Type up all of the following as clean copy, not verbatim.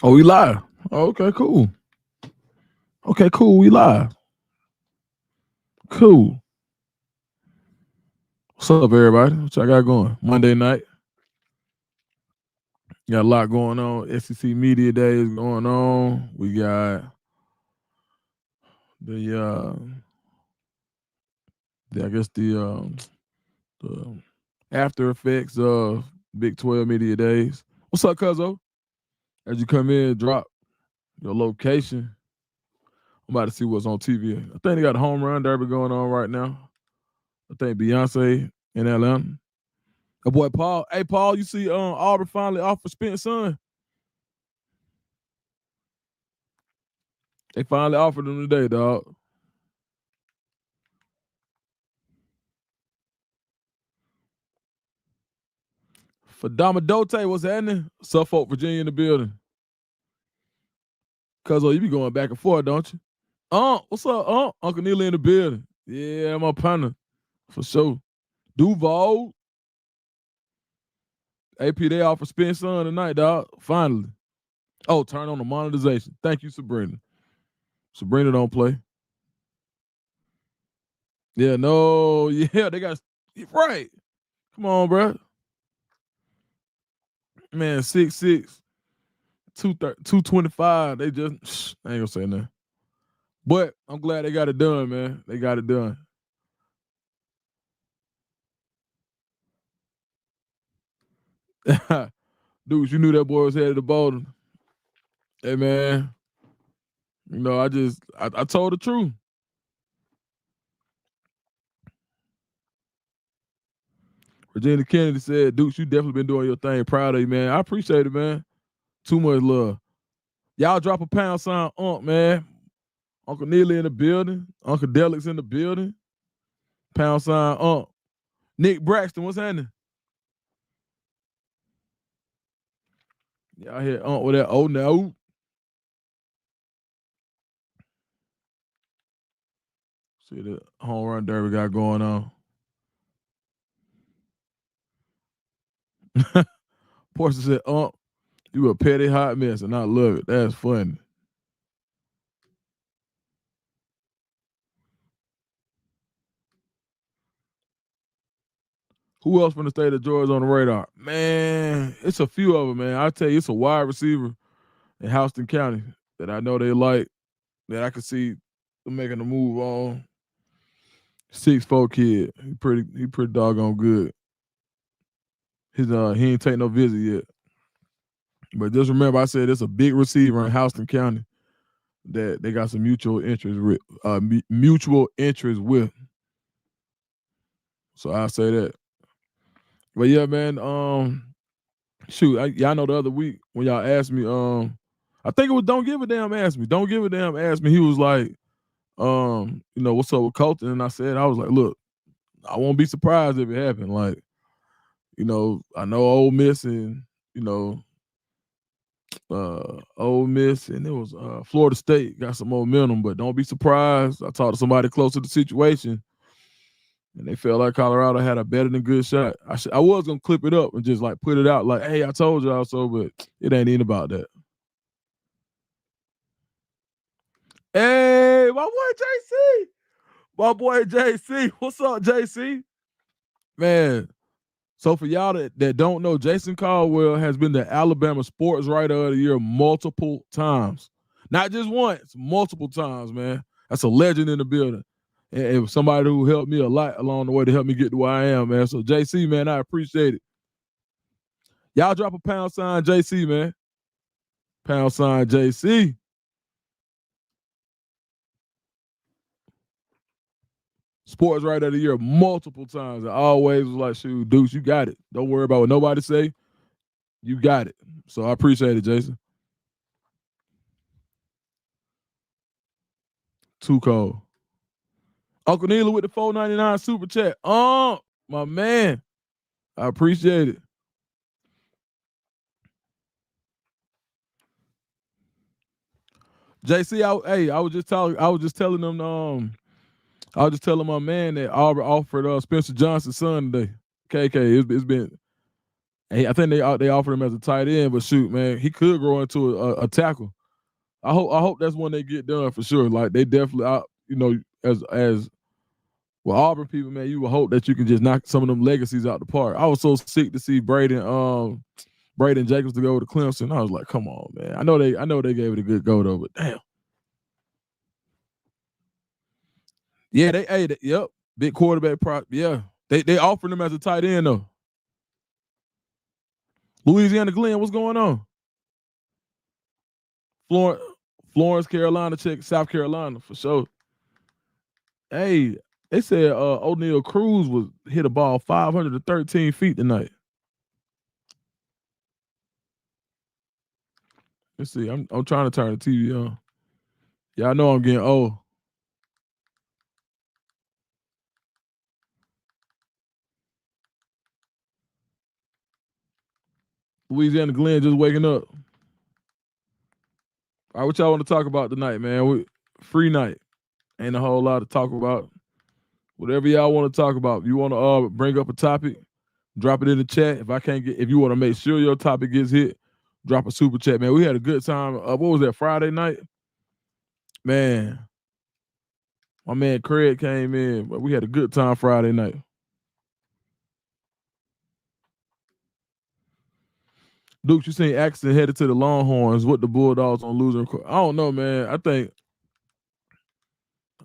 Oh, we live. Oh, okay, cool. Okay, cool. We live. Cool. What's up, everybody? What y'all got going? Monday night. Got a lot going on. SEC Media Day is going on. We got the I guess the after effects of Big 12 Media Days. What's up, Cuzzo? As you come in, drop your location. I'm about to see what's on TV. I think they got a home run derby going on right now. I think Beyonce in Atlanta. That boy Paul. Hey Paul, you see Auburn finally offered Spence son? They finally offered him today, dog. For Domadote, what's happening? Suffolk, Virginia in the building. Cuz you be going back and forth, don't you? What's up, Uncle Neely in the building. Yeah, my partner. For sure. Duval. AP, they offer Spence son tonight, dog. Finally. Oh, turn on the monetization. Thank you, Sabrina. Sabrina don't play. Yeah, no, yeah, they got right. Come on, bro. Man, 6'6", 225. They just I ain't gonna say nothing. But I'm glad they got it done, man. They got it done. Dude, you knew that boy was headed to Bolton. Hey man, I told the truth. Virginia Kennedy said, Dukes, you definitely been doing your thing. Proud of you, man. I appreciate it, man. Too much love. Y'all drop a pound sign, man. Uncle Neely in the building. Uncle Delik's in the building. Pound sign, Nick Braxton, what's happening? Y'all hear with that, oh no. See the home run derby got going on. Portia said, you a petty hot mess, and I love it. That's funny. Who else from the state of Georgia on the radar? Man, it's a few of them, man. I tell you, it's a wide receiver in Houston County that I know they like, that I can see them making a move on. 6'4" kid. He pretty doggone good. He ain't take no visit yet. But just remember, I said it's a big receiver in Houston County that they got some mutual interest with. So I say that. But yeah, man. Y'all know the other week when y'all asked me, I think it was Don't Give a Damn asked me. Don't Give a Damn asked me. He was like, what's up with Colton? And I was like, look, I won't be surprised if it happened. Like, I know Ole Miss and Ole Miss and it was Florida State got some momentum, but don't be surprised. I talked to somebody close to the situation, and they felt like Colorado had a better than good shot. I was gonna clip it up and just like put it out, like, hey, I told y'all so, but it ain't even about that. Hey, my boy JC. My boy JC. What's up, JC? Man, so for y'all that don't know, Jason Caldwell has been the Alabama Sports Writer of the Year multiple times. Not just once, multiple times, man. That's a legend in the building. And it was somebody who helped me a lot along the way to help me get to where I am, man. So JC, man, I appreciate it. Y'all drop a pound sign JC, man. Pound sign JC. Sports Writer of the Year multiple times. I always was like, shoot, Deuce, you got it. Don't worry about what nobody say. You got it. So I appreciate it, Jason. Too cold. Uncle Neely with the $4.99 super chat. My man. I appreciate it. JC, I was just telling them, I was just telling my man that Auburn offered Spencer Johnson's son today. KK, it's been I think they offered him as a tight end, but shoot, man, he could grow into a tackle. I hope that's when they get done for sure. Like they definitely, as well, Auburn people, man, you would hope that you can just knock some of them legacies out the park. I was so sick to see Braden Jacobs to go to Clemson. I was like, come on, man. I know they gave it a good go though, but damn. Yeah, yep, big quarterback prop. Yeah, they offered him as a tight end though. Louisiana Glenn, what's going on? Florence, Carolina, check South Carolina for sure. Hey, they said O'Neal Cruz was hit a ball 513 feet tonight. Let's see. I'm trying to turn the TV on. Yeah, I know I'm getting old. Louisiana Glenn just waking up. All right, what y'all want to talk about tonight, man? Free night. Ain't a whole lot to talk about. Whatever y'all want to talk about. If you want to bring up a topic, drop it in the chat. If you want to make sure your topic gets hit, drop a super chat, man. We had a good time. What was that, Friday night? Man, my man Craig came in, but we had a good time Friday night. Duke, you seen Axton headed to the Longhorns with the Bulldogs on losing. I don't know, man. I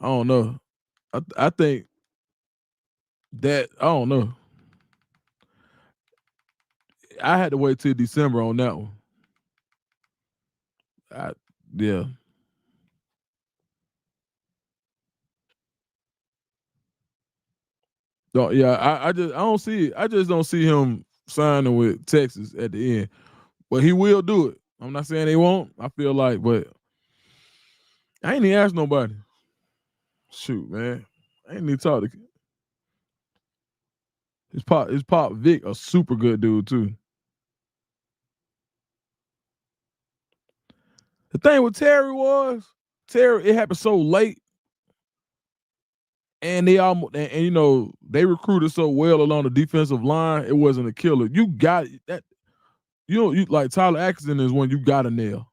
don't know. I think that I don't know. I had to wait till December on that one. Yeah. I don't see it. I just don't see him signing with Texas at the end. But he will do it. I'm not saying they won't. I feel like, but I ain't even asked nobody. Shoot, man. I ain't even talk to his pop Vic, a super good dude too. The thing with Terry, it happened so late, and they they recruited so well along the defensive line. It wasn't a killer. You got that. You like Tyler Atkinson is one you got to nail.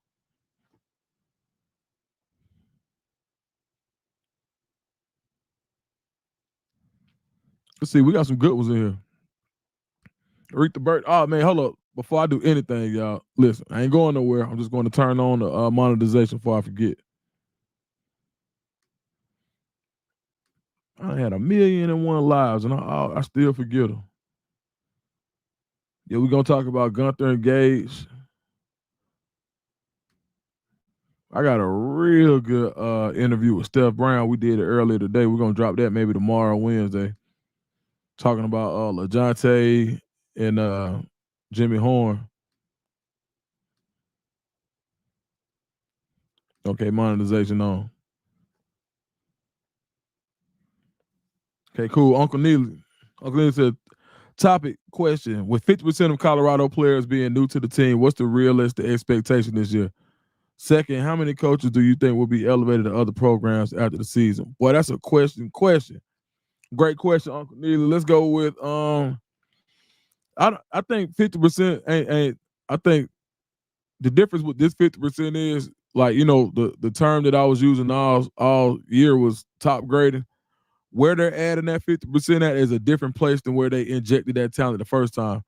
Let's see, we got some good ones in here. Reek the Bird. Oh man, hold up. Before I do anything, y'all, listen. I ain't going nowhere. I'm just going to turn on the monetization before I forget. I had 1,000,001 lives, and I still forget them. Yeah, we're gonna talk about Gunther and Gage. I got a real good interview with Steph Brown. We did it earlier today. We're gonna drop that maybe tomorrow, Wednesday. Talking about LaJohntay and Jimmy Horn. Okay, monetization on. Okay, cool. Uncle Neely said, topic question. With 50% of Colorado players being new to the team, what's the realistic expectation this year? Second, how many coaches do you think will be elevated to other programs after the season? Boy, that's a question. Great question, Uncle Neely. Let's go with I think 50% ain't I think the difference with this 50% is like, the term that I was using all year was top grading. Where they're adding that 50% at is a different place than where they injected that talent the first time.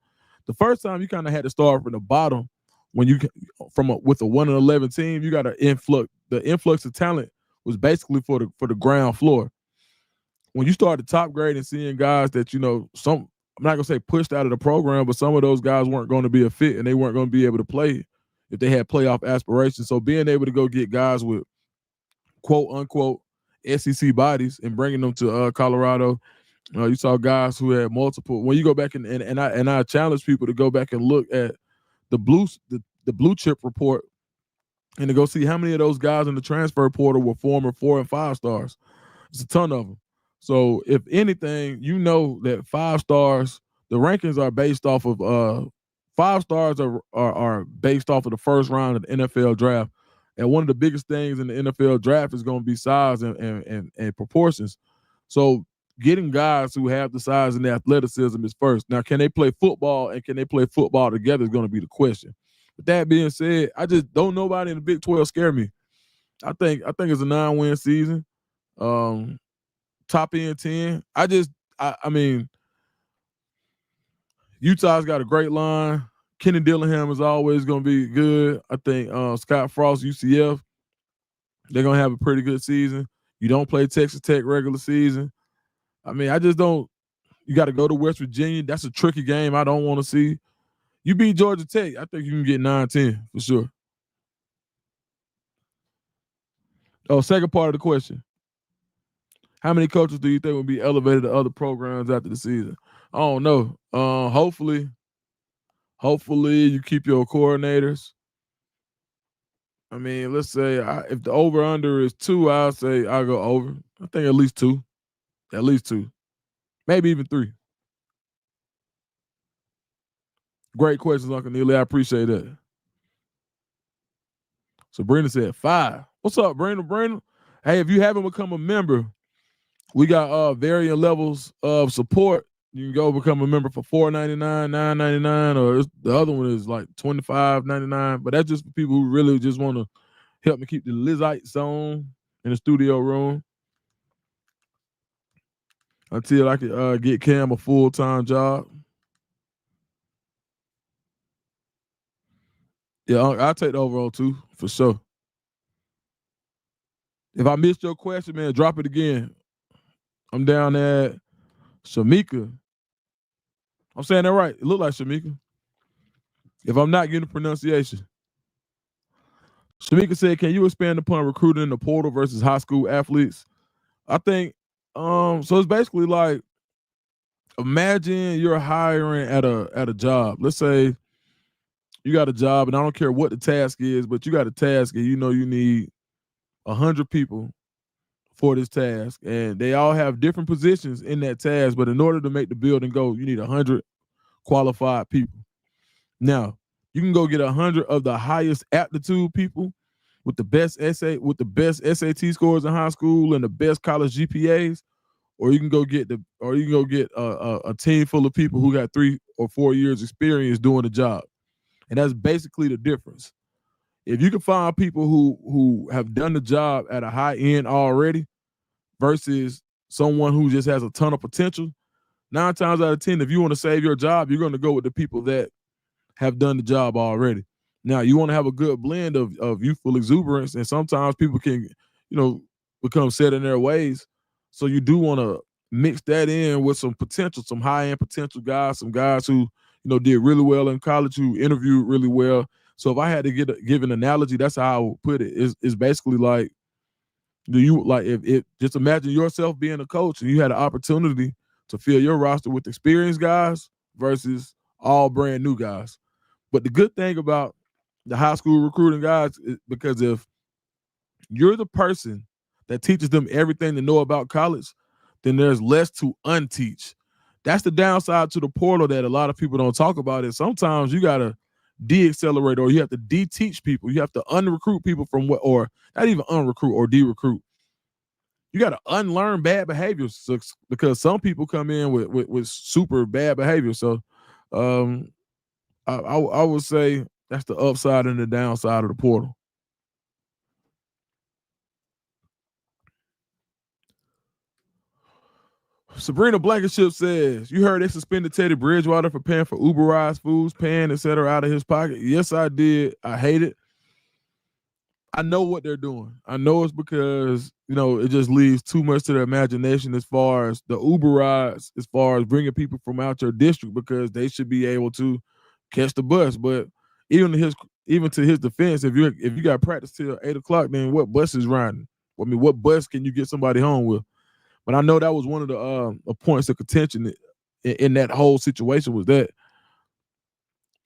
The first time you kind of had to start from the bottom when you with a 1-11 team, you got an influx. The influx of talent was basically for the ground floor. When you started top grade and seeing guys that I'm not gonna say pushed out of the program, but some of those guys weren't going to be a fit and they weren't going to be able to play if they had playoff aspirations. So being able to go get guys with quote unquote SEC bodies and bringing them to Colorado, you saw guys who had multiple. When you go back and I challenge people to go back and look at the blue chip report and to go see how many of those guys in the transfer portal were former 4 and 5 stars. It's a ton of them. So if anything, that 5 stars, the rankings are based off of 5 stars are based off of the first round of the NFL draft. And one of the biggest things in the NFL draft is going to be size and proportions. So getting guys who have the size and the athleticism is first. Now, can they play football and can they play football together is going to be the question. With that being said, I just don't nobody in the Big 12 scare me. I think it's a 9-win season. Top end 10. I mean, Utah's got a great line. Kenny Dillingham is always going to be good. I think Scott Frost, UCF, they're going to have a pretty good season. You don't play Texas Tech regular season. I mean, I just don't. You got to go to West Virginia. That's a tricky game I don't want to see. You beat Georgia Tech, I think you can get 9-10 for sure. Oh, second part of the question. How many coaches do you think will be elevated to other programs after the season? I don't know. Hopefully you keep your coordinators. I mean, let's say if the over-under is 2, I'll say I'll go over. I think at least 2. At least 2. Maybe even 3. Great questions, Uncle Neely. I appreciate that. Sabrina said 5. What's up, Brandon? Hey, if you haven't become a member, we got varying levels of support. You can go become a member for $4.99, $9.99, or the other one is like $25.99. But that's just for people who really just want to help me keep the Lizites on in the studio room until I can get Cam a full-time job. Yeah, I'll take the overall 2 for sure. If I missed your question, man, drop it again. I'm down at Shamika. I'm saying that right. It looked like Shamika. If I'm not getting the pronunciation. Shamika said, can you expand upon recruiting in the portal versus high school athletes? I think, so it's basically like, imagine you're hiring at a job. Let's say you got a job, and I don't care what the task is, but you got a task, and you know you need 100 people for this task, and they all have different positions in that task. But in order to make the building go, you need 100 qualified people. Now, you can go get 100 of the highest aptitude people with the best SAT scores in high school and the best college GPAs, or you can go get a team full of people who got 3 or 4 years experience doing the job. And that's basically the difference. If you can find people who have done the job at a high end already versus someone who just has a ton of potential, 9 times out of 10, if you want to save your job, you're going to go with the people that have done the job already. Now, you want to have a good blend of youthful exuberance, and sometimes people can, become set in their ways. So you do want to mix that in with some potential, some high-end potential guys, some guys who, did really well in college, who interviewed really well. So if I had to give an analogy, that's how I would put it. It's basically like, if just imagine yourself being a coach and you had an opportunity to fill your roster with experienced guys versus all brand new guys. But the good thing about the high school recruiting guys is because if you're the person that teaches them everything they know about college, then there's less to unteach. That's the downside to the portal that a lot of people don't talk about. Is sometimes you got to de-accelerate, or you have to de-teach people. You have to unrecruit people from what, or not even unrecruit or de-recruit. You got to unlearn bad behaviors because some people come in with super bad behavior. So I would say that's the upside and the downside of the portal. Sabrina Blankenship says, you heard they suspended Teddy Bridgewater for paying for Uberized foods, paying, etc. out of his pocket. Yes, I did. I hate it. I know what they're doing. I know it's because, it just leaves too much to the imagination as far as the Uber rides, as far as bringing people from out your district, because they should be able to catch the bus. But even to his defense, if you got practice till 8:00, then what bus is riding? I mean, what bus can you get somebody home with? But I know that was one of the points of contention in that whole situation was that.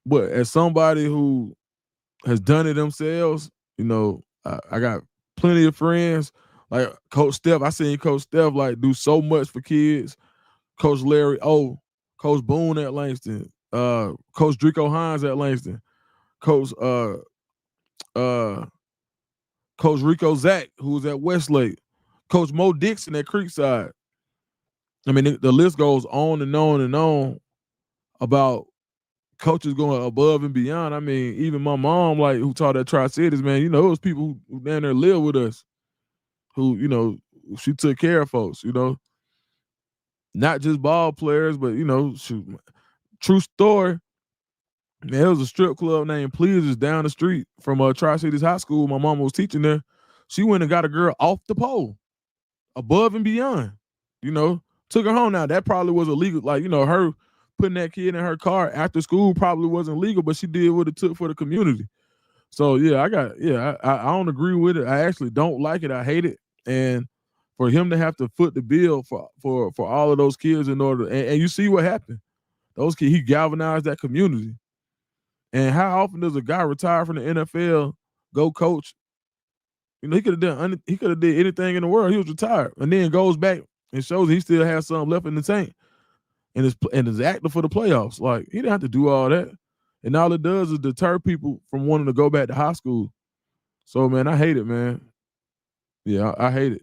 But as somebody who has done it themselves, I got plenty of friends like Coach Steph. I seen Coach Steph do so much for kids. Coach Larry Coach Boone at Langston, Coach Drico Hines at Langston, Coach Rico Zach, who was at Westlake, Coach Mo Dixon at Creekside. I mean, the list goes on and on and on about coaches going above and beyond. I mean, even my mom, like who taught at Tri-Cities, man, it was people who down there live with us who, she took care of folks, not just ball players, but shoot, true story. Man, there was a strip club named Pleasers down the street from Tri-Cities High School. My mama was teaching there. She went and got a girl off the pole, above and beyond. You know, took her home. Now that probably was illegal. Like her putting that kid in her car after school probably wasn't legal, but she did what it took for the community. So yeah, I don't agree with it. I actually don't like it. I hate it. And for him to have to foot the bill for all of those kids in order, and you see what happened. Those kids, he galvanized that community. And how often does a guy retire from the NFL, go coach? He could have did anything in the world. He was retired, and then goes back and shows he still has something left in the tank, and is active for the playoffs. Like he didn't have to do all that, and all it does is deter people from wanting to go back to high school. So man, I hate it, man. Yeah, I hate it.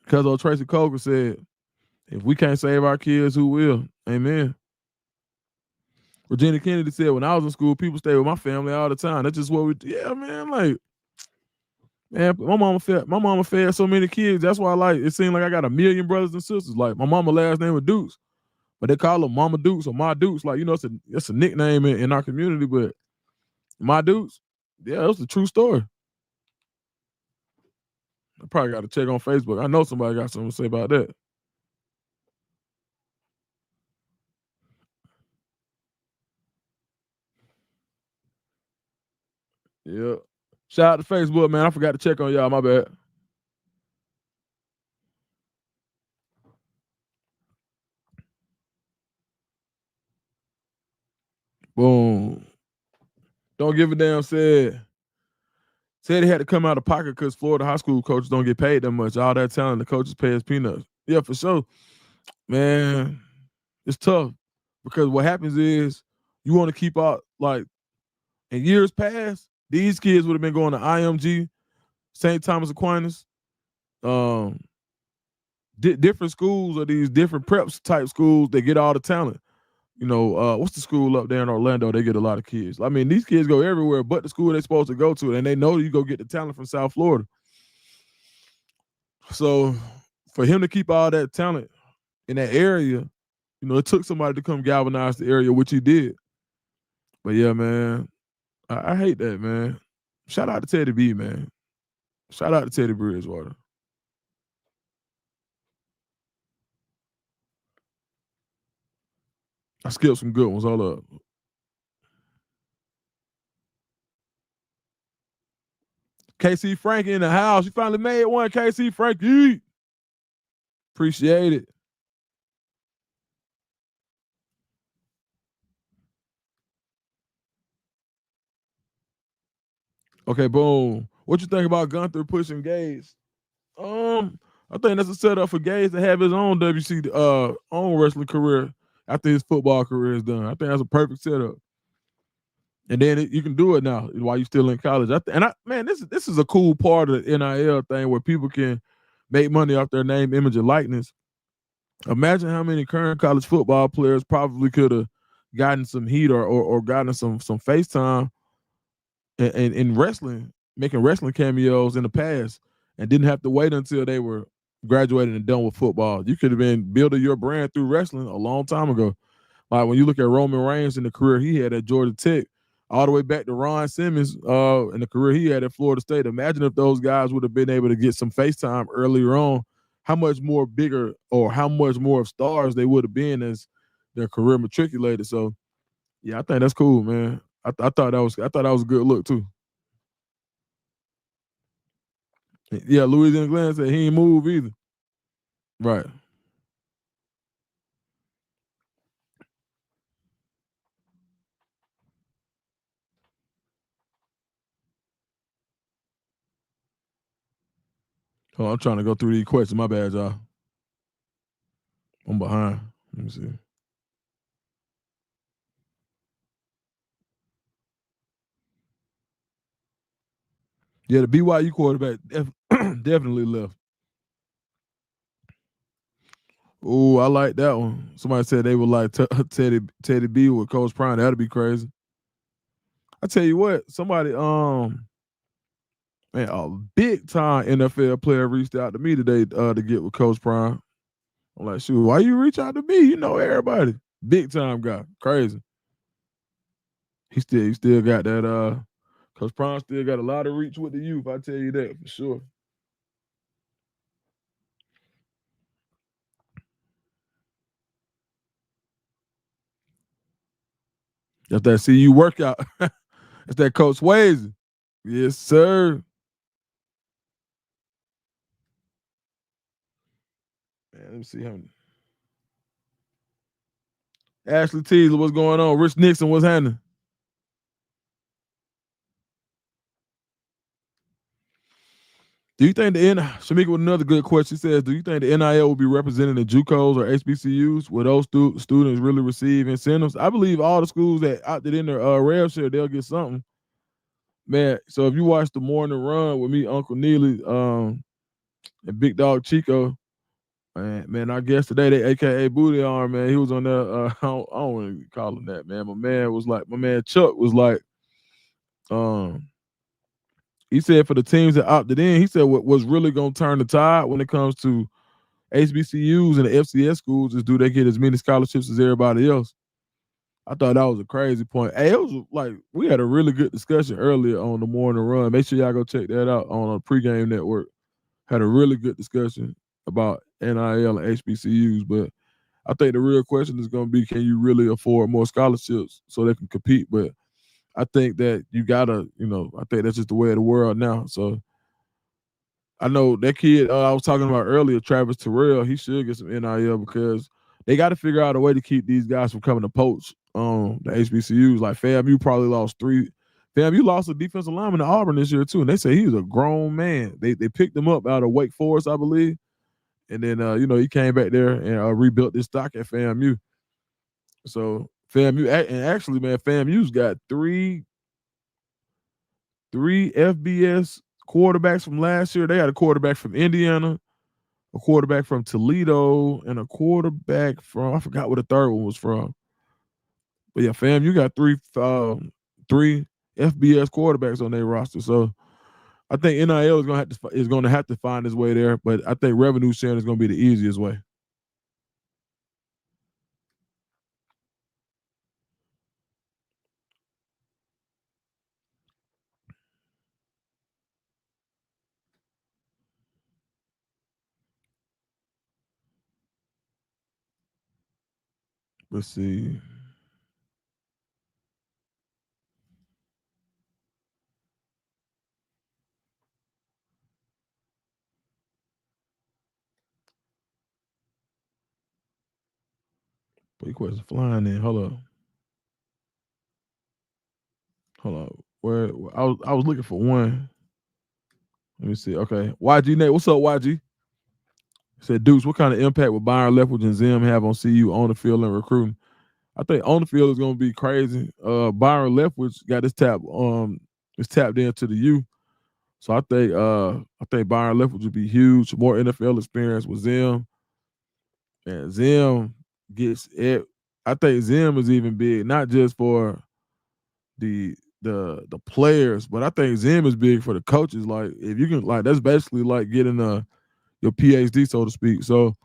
Because old Tracy Coker said, "If we can't save our kids, who will?" Amen. Virginia Kennedy said, "When I was in school, people stayed with my family all the time. That's just what we." Yeah, man. Like, man, my mama fed so many kids. That's why, like, it seemed like I got a million brothers and sisters. Like, my mama last name was Dukes, but they call them Mama Dukes or Ma Dukes. Like, it's a nickname in our community. But Ma Dukes, yeah, that's a true story. I probably got to check on Facebook. I know somebody got something to say about that. Yeah. Shout out to Facebook, man. I forgot to check on y'all. My bad. Boom. Don't give a damn said he had to come out of pocket because Florida high school coaches don't get paid that much. All that talent, the coaches pay his peanuts. Yeah, for sure. Man, it's tough because what happens is you want to keep out, like, in years past, these kids would have been going to IMG, St. Thomas Aquinas, um, different schools or these different preps type schools that get all the talent. What's the school up there in Orlando? They get a lot of kids. I mean, these kids go everywhere but the school they're supposed to go to, and they know you go get the talent from South Florida. So for him to keep all that talent in that area, it took somebody to come galvanize the area, which he did. But yeah, man, I hate that, man. Shout out to Teddy B, man. Shout out to Teddy Bridgewater. I skipped some good ones. Hold up. KC Frankie in the house. You finally made one, KC Frankie. Appreciate it. Okay, boom. What you think about Gunther pushing Gage? I think that's a setup for Gage to have his own WC own wrestling career after his football career is done. I think that's a perfect setup. And then you can do it now while you're still in college. Man, this is a cool part of the NIL thing where people can make money off their name, image, and likeness. Imagine how many current college football players probably could have gotten some heat or gotten some FaceTime in wrestling, making wrestling cameos in the past, and didn't have to wait until they were graduated and done with football. You could have been building your brand through wrestling a long time ago. Like when you look at Roman Reigns and the career he had at Georgia Tech, all the way back to Ron Simmons and the career he had at Florida State. Imagine if those guys would have been able to get some FaceTime earlier on, how much more bigger or how much more of stars they would have been as their career matriculated. So yeah, I think that's cool, man. I thought that was a good look too. Yeah, Louisiana Glenn said he ain't move either. Right. Oh, I'm trying to go through these questions. My bad, y'all. I'm behind. Let me see. Yeah, the BYU quarterback definitely left. Ooh, I like that one. Somebody said they would like Teddy B with Coach Prime. That'd be crazy. I tell you what, somebody man, a big time NFL player reached out to me today to get with Coach Prime. I'm like, shoot, why you reach out to me? You know everybody. Big time guy. Crazy. He still got that Coach Prime still got a lot of reach with the youth, I tell you that for sure. That's that CU workout. That's that Coach Swayze. Yes, sir. Man, let me see him. Ashley Teasley, what's going on? Rich Nixon, what's happening? Do you think the Shamika with another good question? She says, do you think the NIL will be representing the JUCOs or HBCUs? Will those students really receive incentives? I believe all the schools that opted in their rev share, they'll get something. Man, so if you watch the morning run with me, Uncle Neely, and Big Dog Chico, man, I guess today they AKA Booty Arm, man. He was on there. I don't want to call him that, man. My man Chuck was like, um, he said for the teams that opted in, he said what was really gonna turn the tide when it comes to HBCUs and the FCS schools is do they get as many scholarships as everybody else? I thought that was a crazy point. Hey, it was like we had a really good discussion earlier on the morning run. Make sure y'all go check that out on a pregame network. Had a really good discussion about NIL and HBCUs, but I think the real question is going to be, can you really afford more scholarships so they can compete? But I think that you gotta, I think that's just the way of the world now. So I know that kid I was talking about earlier, Travis Terrell, he should get some NIL because they got to figure out a way to keep these guys from coming to poach the HBCUs. Like FAMU probably lost three. FAMU lost a defensive lineman to Auburn this year too, and they say he was a grown man. They picked him up out of Wake Forest, I believe, and then he came back there and rebuilt his stock at FAMU. So FAMU and actually, man, FAMU's got three FBS quarterbacks from last year. They had a quarterback from Indiana, a quarterback from Toledo, and a quarterback from I forgot what the third one was from. But yeah, fam, you got three FBS quarterbacks on their roster. So I think NIL is gonna have to find its way there, but I think revenue sharing is gonna be the easiest way. Let's see. Wait, question flying in. Hold up. Where I was looking for one. Let me see. Okay, YG Nate, what's up, YG? Said Deuce, what kind of impact would Byron Leftwich and Zim have on CU on the field and recruiting? I think on the field is gonna be crazy. Byron Leftwich got his is tapped into the U. So I think Byron Leftwich would be huge. More NFL experience with Zim. And Zim gets it. I think Zim is even big, not just for the players, but I think Zim is big for the coaches. Like if you can that's basically like getting your PhD, so to speak. So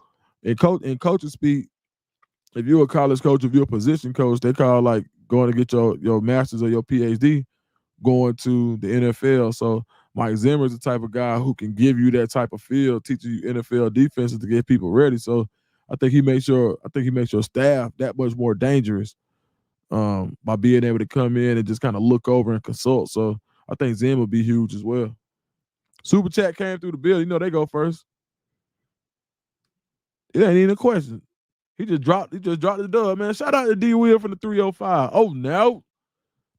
in coaching speak, if you're a college coach, if you're a position coach, they call like going to get your master's or your PhD going to the NFL. So Mike Zimmer is the type of guy who can give you that type of feel, teaching you NFL defenses to get people ready. So I think he makes your staff that much more dangerous by being able to come in and just kind of look over and consult. So I think Zim will be huge as well. Super Chat came through the bill. They go first. It ain't even a question. He just dropped the dub, man. Shout out to D Will from the 305. Oh no.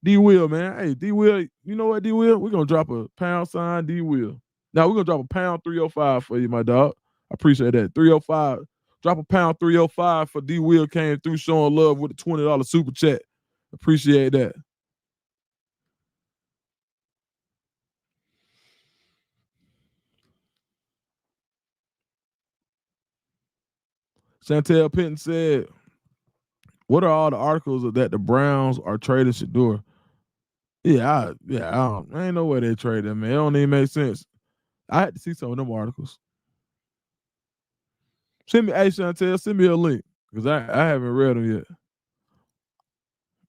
D Will, man. Hey, D Will, you know what, D Will? We're gonna drop a pound sign, D Will. Now we're gonna drop a pound 305 for you, my dog. I appreciate that. 305. Drop a pound 305 for D Will came through showing love with the $20 super chat. Appreciate that. Chantel Penton said, "What are all the articles that the Browns are trading Shedeur?" I ain't no way they trade them, man. It don't even make sense. I had to see some of them articles. Send me, hey Chantel, send me a link because I haven't read them yet.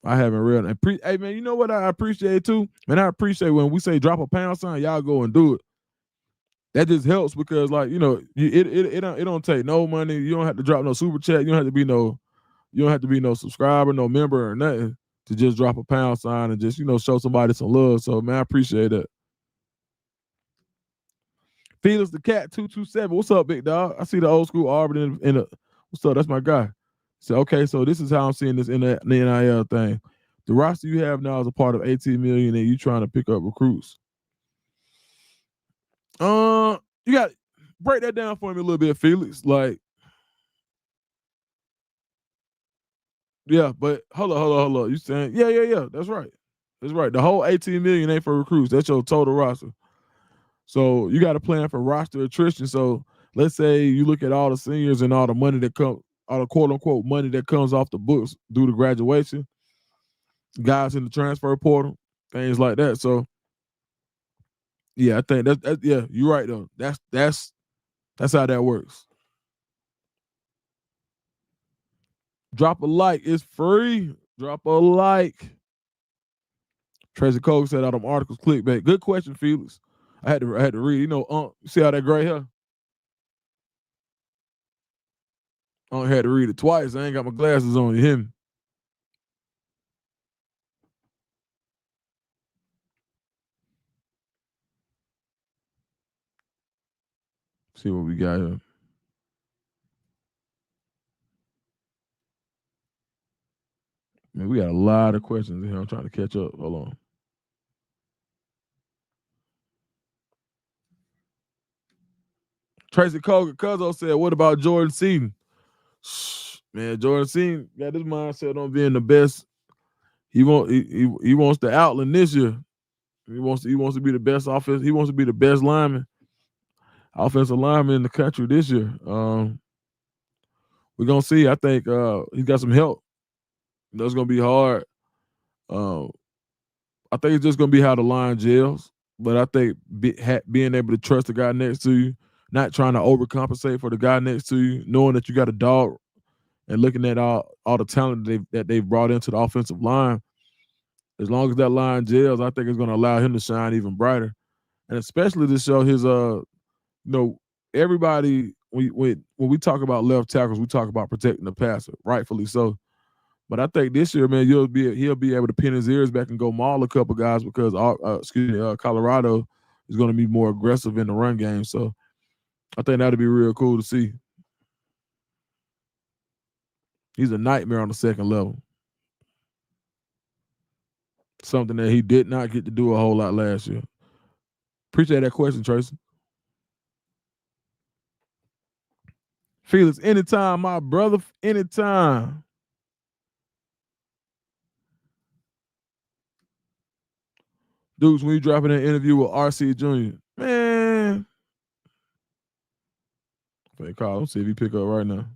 I haven't read them. Hey man, you know what I appreciate too? Man, I appreciate when we say drop a pound sign, y'all go and do it. That just helps because like it don't take no money. You don't have to drop no super chat. You don't have to be no subscriber, no member or nothing to just drop a pound sign and just show somebody some love. So man, I appreciate that. Felix the Cat 227. What's up, big dog? I see the old school Auburn in the. What's up? That's my guy. So okay, so this is how I'm seeing this in the NIL thing. The roster you have now is a part of 18 million, and you trying to pick up recruits. You got break that down for me a little bit, Felix. Like, yeah, but hold on. You saying yeah. That's right. That's right. The whole 18 million ain't for recruits. That's your total roster. So you got to plan for roster attrition. So let's say you look at all the seniors and all the money that come, all the quote unquote money that comes off the books due to graduation, guys in the transfer portal, things like that. So yeah, I think that's yeah, you're right though. That's how that works. Drop a like, it's free. Drop a like. Tracy Cole said all them articles clickbait. Good question, Felix. I had to read. You see how that gray hair? I only had to read it twice. I ain't got my glasses on. You hear me? See what we got here. Man, we got a lot of questions in here. I'm trying to catch up. Hold on. Tracy Cogan Cuzzo said, "What about Jordan Seaton?" Man, Jordan Seaton got his mindset on being the best. He wants the Outland this year. He wants to be the best offense. He wants to be the best offensive lineman in the country this year. We're gonna see. I think he's got some help. That's gonna be hard. Um, I think it's just gonna be how the line gels. But I think being able to trust the guy next to you, not trying to overcompensate for the guy next to you, knowing that you got a dog, and looking at all the talent that they've brought into the offensive line, as long as that line gels, I think it's going to allow him to shine even brighter, and especially to show his everybody when we talk about left tackles, we talk about protecting the passer, rightfully so. But I think this year, man, he'll be able to pin his ears back and go maul a couple guys because Colorado is going to be more aggressive in the run game. So I think that'd be real cool to see. He's a nightmare on the second level. Something that he did not get to do a whole lot last year. Appreciate that question, Tracy. Felix, anytime, my brother, anytime. Dudes, when you dropping an interview with RC Jr., man. Hey, call him, see if he pick up right now.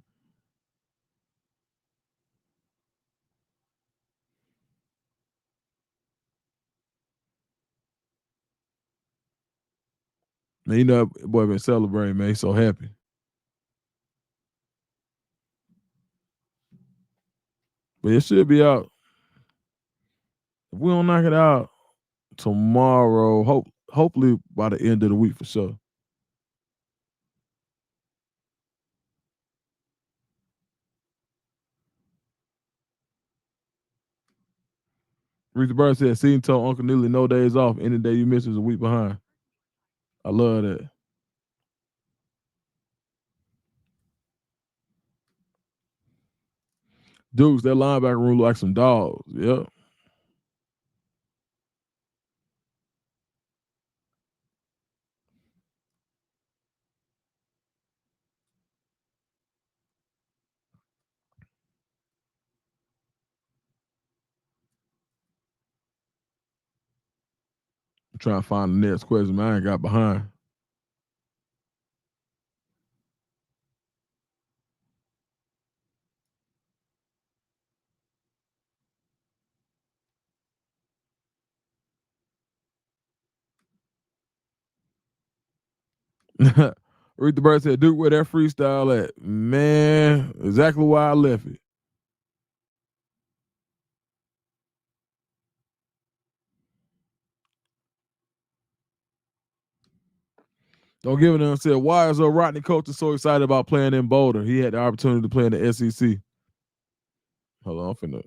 Man, you know that boy been celebrating, man. He's so happy. But it should be out. If we don't knock it out tomorrow, hopefully by the end of the week for sure. Reese Bird said, "Seeing told Uncle Neely no days off. Any day you miss is a week behind." I love that. Dudes, that linebacker room look like some dogs. Yep. I'm trying to find the next question. Man, I ain't got behind. Reed the Bird said, Duke, where that freestyle at? Man, exactly why I left it. Don't give it said, why is Rodney Colton so excited about playing in Boulder? He had the opportunity to play in the SEC. Hold on, I'm finna.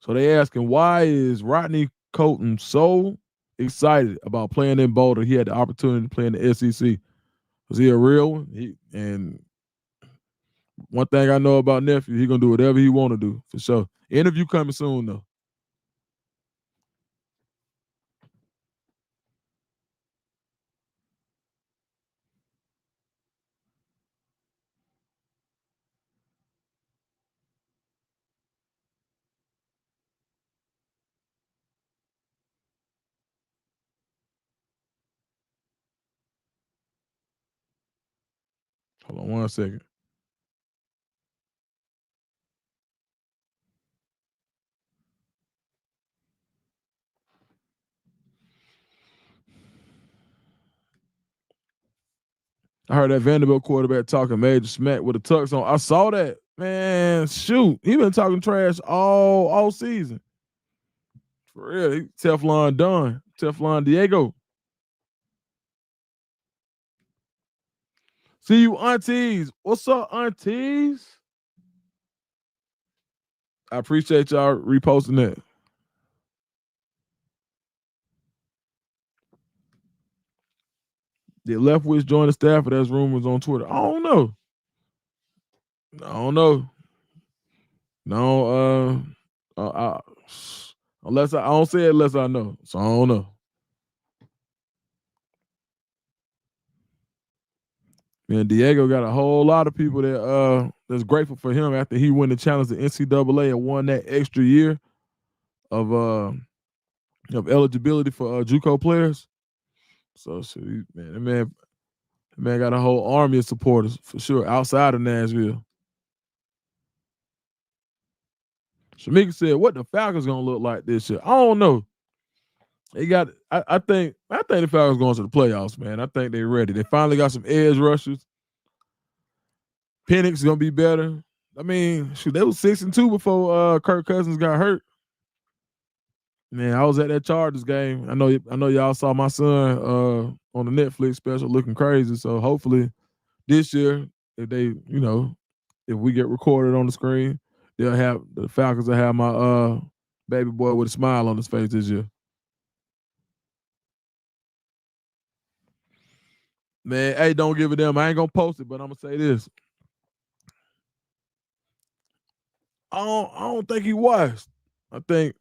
So they asking, why is Rodney Colton so excited about playing in Boulder? He had the opportunity to play in the SEC. Was he a real one? And one thing I know about nephew, he gonna do whatever he want to do for sure. Interview coming soon though. Hold on 1 second. I heard that Vanderbilt quarterback talking major smack with a tux on. I saw that. Man, shoot. He been talking trash all season. For real. Teflon Don. Teflon Diego. See you, aunties. What's up, aunties? I appreciate y'all reposting that. Did Leftwich join the staff, or there's rumors on Twitter? I don't know. I don't know. No, unless I don't say it unless I know. So I don't know. Man, Diego got a whole lot of people that's grateful for him after he won the challenge at NCAA and won that extra year of eligibility for JUCO players. So man, that man got a whole army of supporters for sure outside of Nashville. Shamika said, "What the Falcons gonna look like this year? I don't know. They got. I think the Falcons going to the playoffs, man. I think they're ready. They finally got some edge rushers. Penix is gonna be better. I mean, shoot, they was 6-2 before Kirk Cousins got hurt. Man, I was at that Chargers game. I know y'all saw my son on the Netflix special looking crazy. So hopefully this year, if they, if we get recorded on the screen, the Falcons will have my baby boy with a smile on his face this year. Man, hey, don't give a damn. I ain't gonna post it, but I'm gonna say this. I don't think he was. I think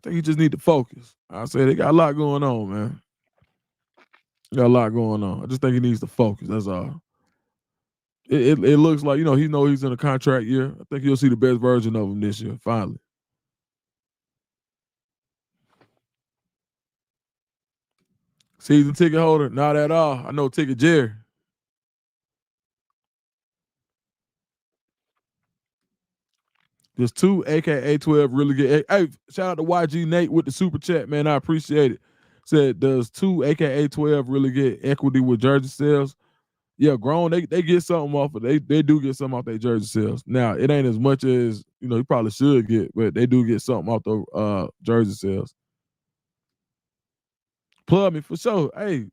he just need to focus. I say they got a lot going on, man. Got a lot going on. I just think he needs to focus. That's all. It looks like he's in a contract year. I think you'll see the best version of him this year. Finally, season ticket holder, not at all. I know Ticket Jerry. Just two, aka 12, really good. Hey, shout out to YG Nate with the super chat, man. I appreciate it. Said, does two, aka 12, really get equity with jersey sales? Yeah, grown, they get something off of they do get something off their jersey sales. Now, it ain't as much as you probably should get, but they do get something off the jersey sales. Plug me for sure. Hey,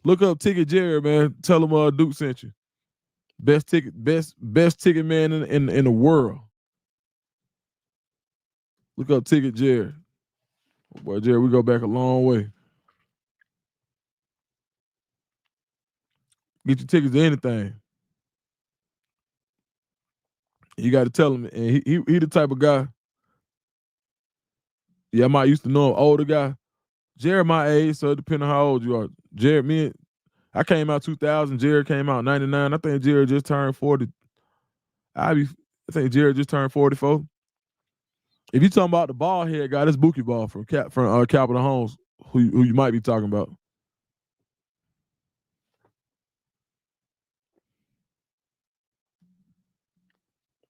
look up Ticket Jerry, man. Tell him Duke sent you. Best ticket man in the world. Look up Ticket Jerry. Boy, Jerry, we go back a long way. Get your tickets to anything. You got to tell him, and he the type of guy. Yeah, I might used to know him, older guy. Jared my age, so it depends on how old you are. Jared, I came out 2000. Jared came out 99. I think Jared just turned 40. I think Jared just turned 44. If you talking about the ball head guy, that's Bookie Ball from Capital Homes, who you might be talking about.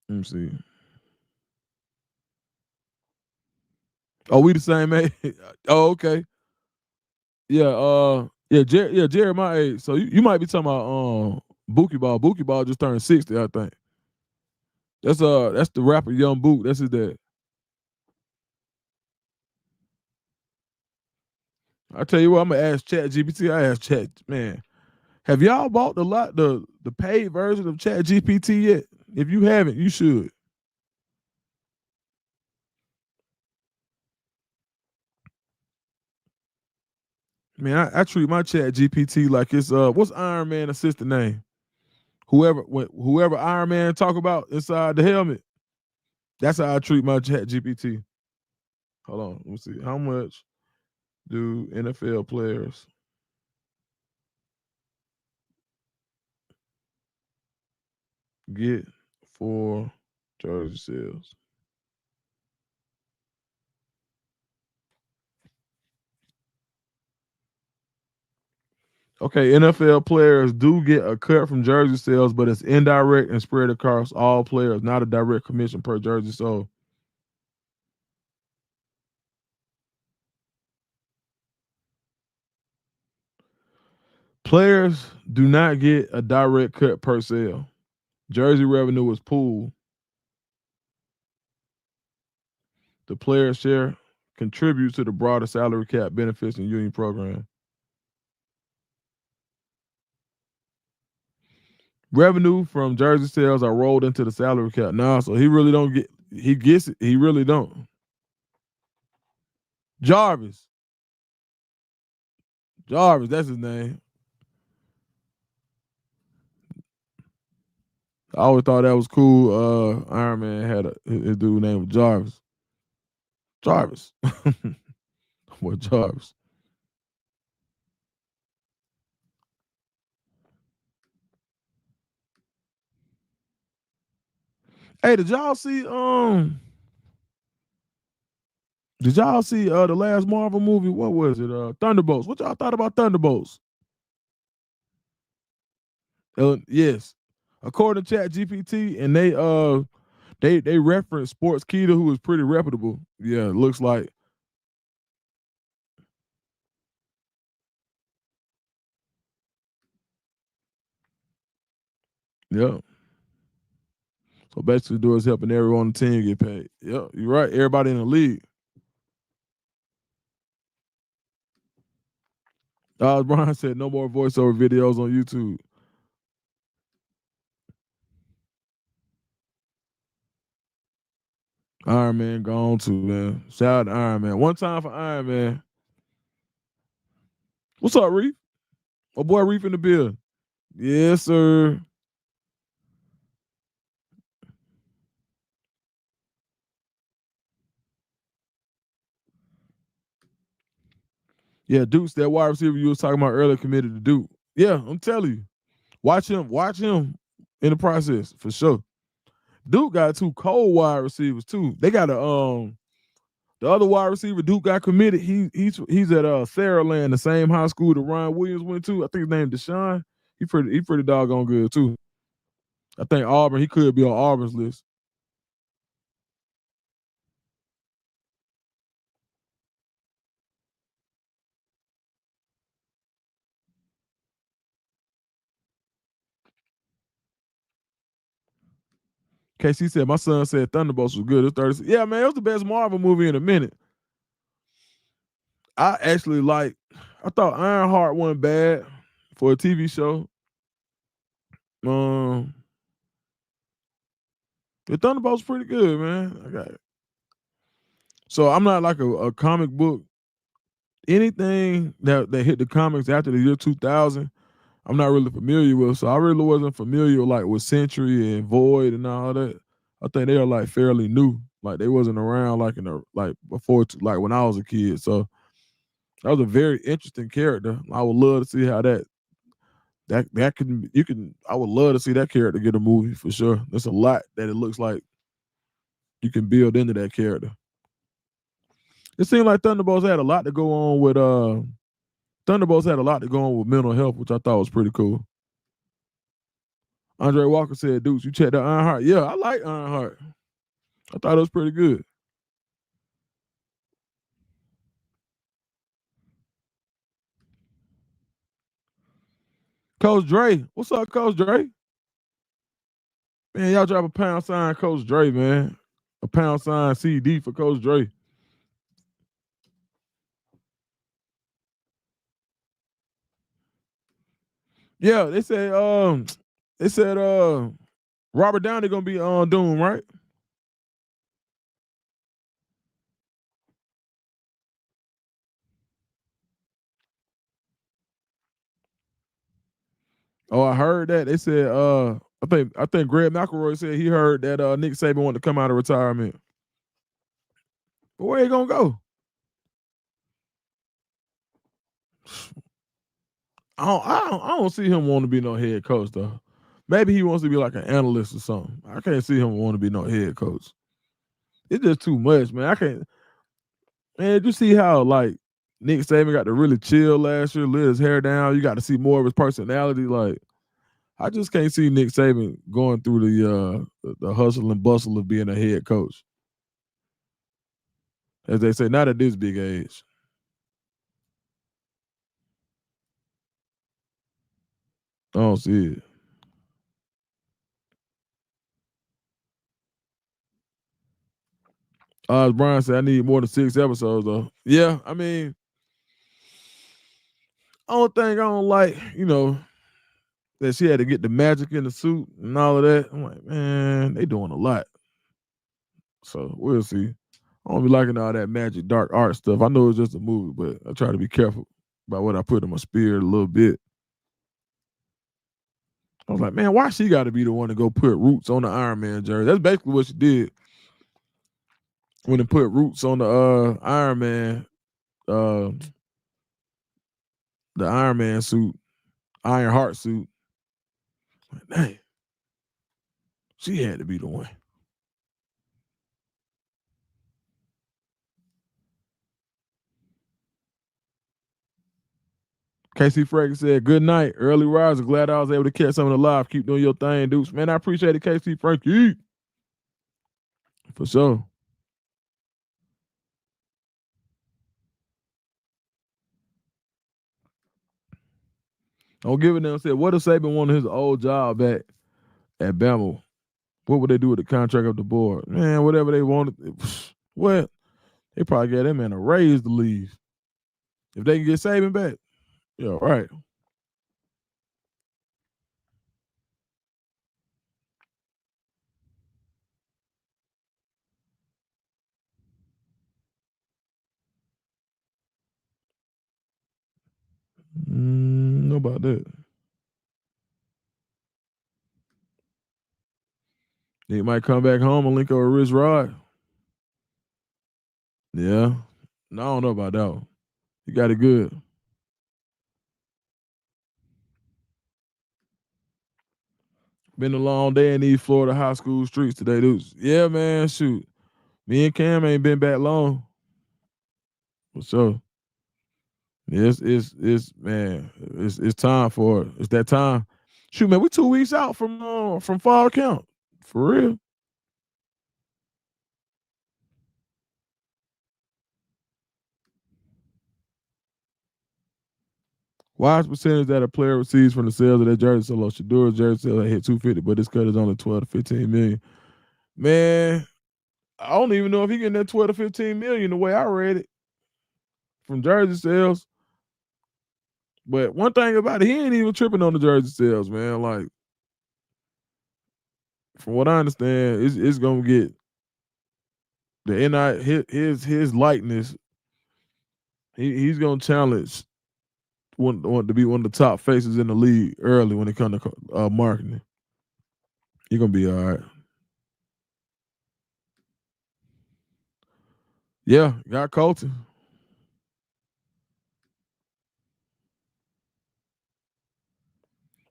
Let me see. Oh, we the same age. Oh, okay. Yeah, Jerry my age. So you might be talking about Bookie Ball. Bookie Ball just turned 60, I think. That's the rapper Young Book. That's his dad. I tell you what, I'm gonna ask Chat GPT. I asked Chat, man, have y'all bought the paid version of Chat GPT yet? If you haven't, you should. Man, I treat my Chat GPT like it's what's Iron Man assistant name? Whoever Iron Man talk about inside the helmet. That's how I treat my Chat GPT. Hold on, let me see. How much do NFL players get for jersey sales? Okay, NFL players do get a cut from jersey sales, but it's indirect and spread across all players, not a direct commission per jersey sold. Players do not get a direct cut per sale. Jersey revenue is pooled. The player share contributes to the broader salary cap benefits and union program. Revenue from jersey sales are rolled into the salary cap. Nah, so he really don't get. He gets it. He really don't. Jarvis. Jarvis, that's his name. I always thought that was cool. Iron Man had his dude named Jarvis. Jarvis. What Jarvis? Hey, did y'all see the last Marvel movie? What was it? Thunderbolts. What y'all thought about Thunderbolts? Yes. According to Chat GPT, and they referenced Sports Keeda, who was pretty reputable. Yeah, it looks like. Yeah. So basically, do is helping everyone on the team get paid. Yeah, you're right. Everybody in the league. Brian said no more voiceover videos on YouTube. Iron Man gone too, man. Shout out to Iron Man. One time for Iron Man. What's up, Reef? My boy Reef in the building. Yes, sir. Yeah, Duke's that wide receiver you was talking about earlier committed to Duke. Yeah, I'm telling you. Watch him in the process for sure. Duke got two cold wide receivers too. They got a the other wide receiver Duke got committed. He's at Saraland, the same high school that Ryan Williams went to. I think his name Deshaun. He pretty doggone good too. I think Auburn. He could be on Auburn's list. KC said my son said Thunderbolts was good. It's 30. Yeah, man, it was the best Marvel movie in a minute. I actually like. I thought Ironheart wasn't bad for a TV show. Um, the Thunderbolts pretty good, man. I got it. So I'm not like a comic book. Anything that hit the comics after the year 2000, I'm not really familiar with. So I really wasn't familiar like with Century and Void and all that. I think they are like fairly new. Like they wasn't around like in the like before like when I was a kid. So that was a very interesting character. I would love to see how that can you can. I would love to see that character get a movie for sure. There's a lot that it looks like you can build into that character. It seemed like Thunderbolts had a lot to go on with Thunderbolts had a lot to go on with mental health, which I thought was pretty cool. Andre Walker said, Dukes, you checked out Ironheart. Yeah, I like Ironheart. I thought it was pretty good. Coach Dre. What's up, Coach Dre? Man, y'all drop a # Coach Dre, man. A # CD for Coach Dre. Yeah, they said Robert Downey gonna be on Doom, right? Oh, I heard that. They said I think Greg McElroy said he heard that Nick Saban wanted to come out of retirement. But where he gonna go? I don't see him wanting to be no head coach though. Maybe he wants to be like an analyst or something. I can't see him wanting to be no head coach. It's just too much, man. I can't. Man, you see how like Nick Saban got to really chill last year, let his hair down. You got to see more of his personality. Like I just can't see Nick Saban going through the hustle and bustle of being a head coach. As they say, not at this big age. I don't see it. Brian said I need more than 6 episodes though. Yeah, I mean, I don't like, that she had to get the magic in the suit and all of that. I'm like, man, they doing a lot. So we'll see. I don't be liking all that magic dark art stuff. I know it's just a movie, but I try to be careful about what I put in my spirit a little bit. I was like, man, why she got to be the one to go put roots on the Iron Man jersey? That's basically what she did when they put roots on the Iron Man, uh, the Iron Man suit, Iron Heart suit. Like, dang, she had to be the one. Casey Frank said, good night. Early riser. Glad I was able to catch some of the live. Keep doing your thing, Dukes. Man, I appreciate it, Casey Frankie. For sure. Don't give it them said, what if Saban wanted his old job back at Bama? What would they do with the contract of the board? Man, whatever they wanted. What? They probably gave that man a raise to leave. If they can get Saban back, yeah, right. Know about that. He might come back home and link up with Rich Rod. Yeah. No, I don't know about that one. He got it good. Been a long day in these Florida high school streets today, dudes. Yeah, man. Shoot. Me and Cam ain't been back long. For sure. Yeah, it's man, it's time for it. It's that time. Shoot, man, we 2 weeks out from fall camp. For real. Wise percentage that a player receives from the sales of their jersey solo. Shadura's jersey sale hit 250, but this cut is only 12 to 15 million. Man, I don't even know if he getting that 12 to 15 million the way I read it from jersey sales. But one thing about it, he ain't even tripping on the jersey sales, man. Like, from what I understand, it's gonna get the NI his likeness. He's gonna challenge want to be one of the top faces in the league early when it comes to marketing. You're gonna be all right. Yeah, got Colton.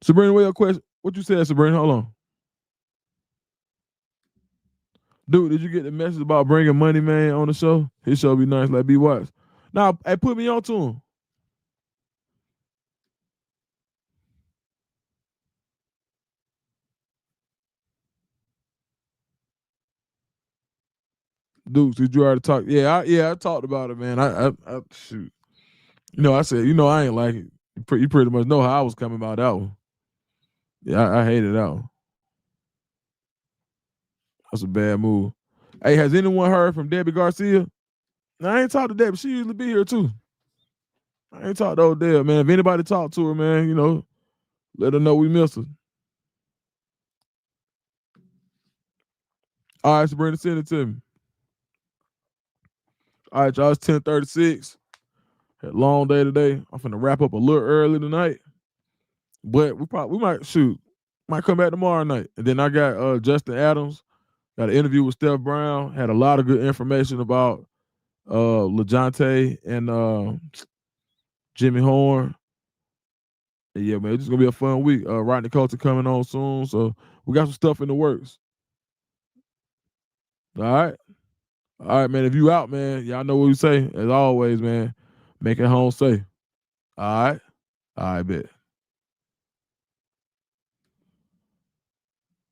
Sabrina, what your question? What you said, Sabrina? Hold on. Dude, did you get the message about bringing Money Man on the show? His show be nice, like be watched. Now, hey, put me on to him. Dukes, did you already talk? Yeah, I talked about it, man. Shoot. I said, I ain't like it. You pretty much know how I was coming about that one. Yeah, I hated that one. That's a bad move. Hey, has anyone heard from Debbie Garcia? No, I ain't talked to Debbie. She usually be here too. I ain't talked to old Deb, man. If anybody talked to her, man, let her know we miss her. All right, Sabrina, send it to me. All right, y'all, it's 10:36. Had a long day today. I'm finna wrap up a little early tonight. But we might come back tomorrow night. And then I got Justin Adams, got an interview with Steph Brown, had a lot of good information about LeJounte and Jimmy Horn. And yeah, man, it's just gonna be a fun week. Rodney Colton coming on soon. So we got some stuff in the works. All right. All right, man. If you out, man, y'all know what we say. As always, man, make it home safe. All right. All right, bet.